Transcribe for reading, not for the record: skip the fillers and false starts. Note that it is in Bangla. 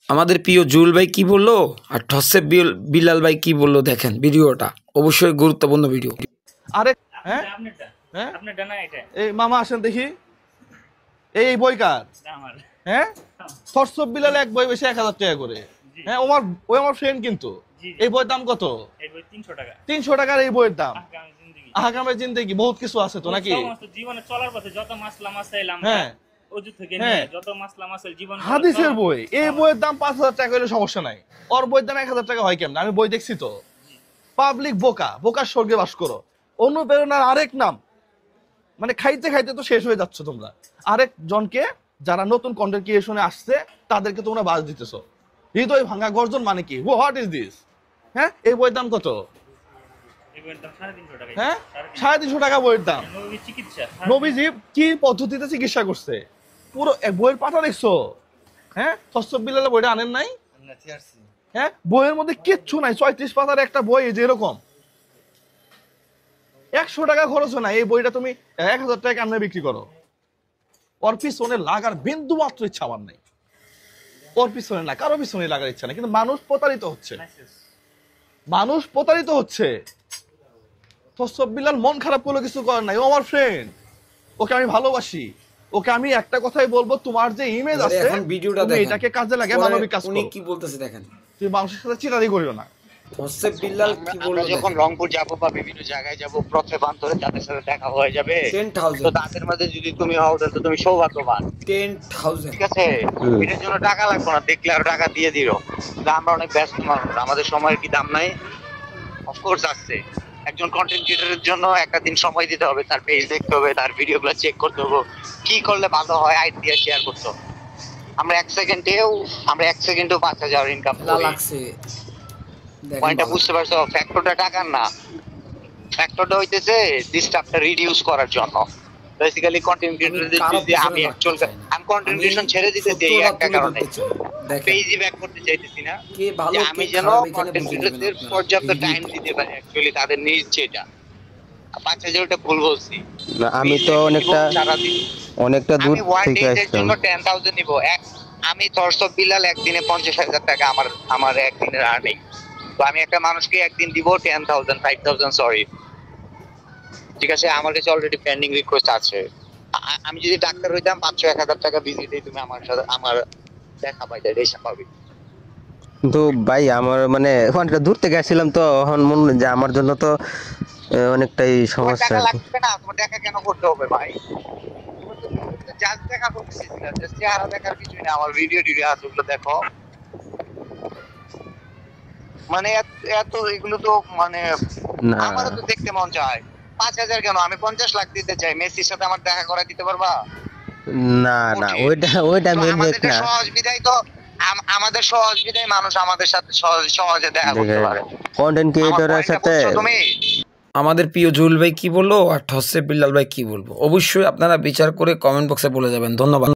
আমাদের প্রিয় জুল ভাই কি বললো আর ঠসে বিলাল ভাই কি বললো দেখেন ভিডিওটা, অবশ্যই গুরুত্বপূর্ণ ভিডিও। আরে হ্যাঁ হ্যাঁ এই মামা আসেন দেখি, এই বই কার? হ্যাঁ থরসব বিলাল এক বই বেশি 1000 টাকা করে। হ্যাঁ ও আমার ফ্রেন্ড, কিন্তু এই বইয়ের দাম কত? 300 টাকার এই বইয়ের দাম। আহকামে জিন্দেগি বহুত কিছু আছে তো নাকি জীবনে চলার পথে যত মাসলা মাসাইলাম হ্যাঁ ওযু থেকে নিয়ে যত মাসলা মাসাইল জীবন হাদিসের বই, এই বইয়ের দাম 5000 টাকা হলে সমস্যা নাই, ওর বইয়ের দাম 1000 টাকা হয় কেমন? আমি বই দেখছি তো। পাবলিক বোকার স্বর্গে বাস করো। অনুপ্রেরণার আরেক নাম, মানে খাইতে খাইতে তো শেষ হয়ে যাচ্ছে তোমরা। আরেক জনকে যারা নতুন কন্টেন্ট ক্রিয়েশনে আসছে তাদেরকে তোমরা বাজ দিতেছো। হৃদয় ভাঙা গর্জন মানে কি? What is this? হ্যাঁ এই বইয়ের দাম কত? হ্যাঁ 350 টাকা বইয়ের দাম। নবীজি কি পদ্ধতিতে চিকিৎসা করছে পুরো বইয়ের পাতা দেখছো? হ্যাঁ থরসব বিলাল বইটা আনেন নাই? হ্যাঁ বইয়ের মধ্যে কিচ্ছু নাই, 34 পাতার একটা বই যেরকম 100 টাকা খরচ হয় না। এই বইটা তুমি 1000 টাকা কেমনে বিক্রি করো? ওর পিছনে লাগার বিন্দু মাত্র ইচ্ছা আমার নাই, ওর পিছনে না, কারো পিছনে লাগার ইচ্ছা নাই, কিন্তু মানুষ প্রতারিত হচ্ছে, মানুষ প্রতারিত হচ্ছে। থরসব বিলাল মন খারাপ করলে কিছু করার নাই, ও আমার ফ্রেন্ড, ওকে আমি ভালোবাসি, ওকে আমি একটা কথাই বলবো, তোমার যে ইমেজ আছে এখন ভিডিওটা দেখেন, এটাকে কাজে লাগে, মানবিক কাজ করো। উনি কি বলতেছে দেখেন, তুমি মানুষের সাথে চিটারি করিও না। ঠসে বিলাল কি বললো? যখন রংপুর যাবো বা বিভিন্ন জায়গায় যাবো, পথে বান্তরে যাদের সাথে দেখা হয়ে যাবে 10,000, তো তাদের মধ্যে যদি তুমি হও তাহলে তুমি সৌভাগ্যবান। 10,000 ঠিক আছে, এটার জন্য টাকা লাগবে না, দেখলে আরো টাকা দিয়ে দিল। আমরা অনেক ব্যস্ত মানুষ, আমাদের সময়ের কি দাম নাই? অফকোর্স আছে। একজন কন্টেন্ট ক্রিয়েটরের জন্য একটা দিন সময় দিতে হবে, তার পেজ দেখতে হবে, তার ভিডিওগুলো চেক করতে হবে, কি করলে ভালো হয় আইডিয়া শেয়ার করতে হবে। আমরা এক সেকেন্ডেও 5000 ইনকাম লাগছে। পয়েন্টটা বুঝতে পারছো? ফ্যাক্টরটা টাকার না, ফ্যাক্টরটা হইতেছে ডিস্টার্বটা রিডিউস করার জন্য। বেসিক্যালি কন্টেন্ট ক্রিয়েটরদের যদি আমি কন্টেন্ট ক্রিয়েশন ছেড়ে দিতেছি এই একটা কারণে, পেজই ব্যাক করতে চাইতেছি না, যে আমি যেন কন্টেন্ট ক্রিয়েটরদের পর্যাপ্ত টাইম দিতে পারি। অ্যাকচুয়ালি তাদের নিজ যেটা 5000 ওটা ভুল বলছি না, আমি তো অনেকটা দূর থেকে আসলাম। 10,000 নিব। আমি থরসব বিলাল একদিনে 50,000 টাকা আমার একদিনের আর্নিং। তো আমি একটা মানুষকে একদিন দিব 10,000 5,000 সরি, ঠিক আছে? আমার কাছে অলরেডি পেন্ডিং রিকোয়েস্ট আছে। আমি যদি ডাক্তার হইতাম 500-1000 টাকা ভিজিটে তুমি আমার সাথে আমার দেখা পাইতে রেশা পাবি। কিন্তু ভাই আমার মানে অনেকটা দূর থেকে আসছিলাম তো, এখন মনে হয় যে আমার জন্য তো অনেকটাই সমস্যা। টাকা লাগবে না, তোমার টাকা কেন করতে হবে ভাই? জাস্ট দেখা করতেছিস না, জাস্ট চেহারা দেখার কিছু না। আমার ভিডিও আছে, ওগুলো দেখো। মানে এত এগুলো তো মানে আমারও তো দেখতে মন চায়। 5000 কেন, আমি 50 লাখ দিতে চাই। মেসির সাথে আমার দেখা করা দিতে পারবা? না না, ওইটা মেন না। সহজ বিদায় তো আমাদের সহজ বিদায় মানুষ আমাদের সাথে সহজে দেখা করতে পারে। কন্টেন্ট ক্রিয়েটরের সাথে তুমি আমাদের প্রিয় জুল ভাই কি বললো আর ঠসে বিলাল ভাই কি বলবো, অবশ্যই আপনারা বিচার করে কমেন্ট বক্সে বলে যাবেন। ধন্যবাদ।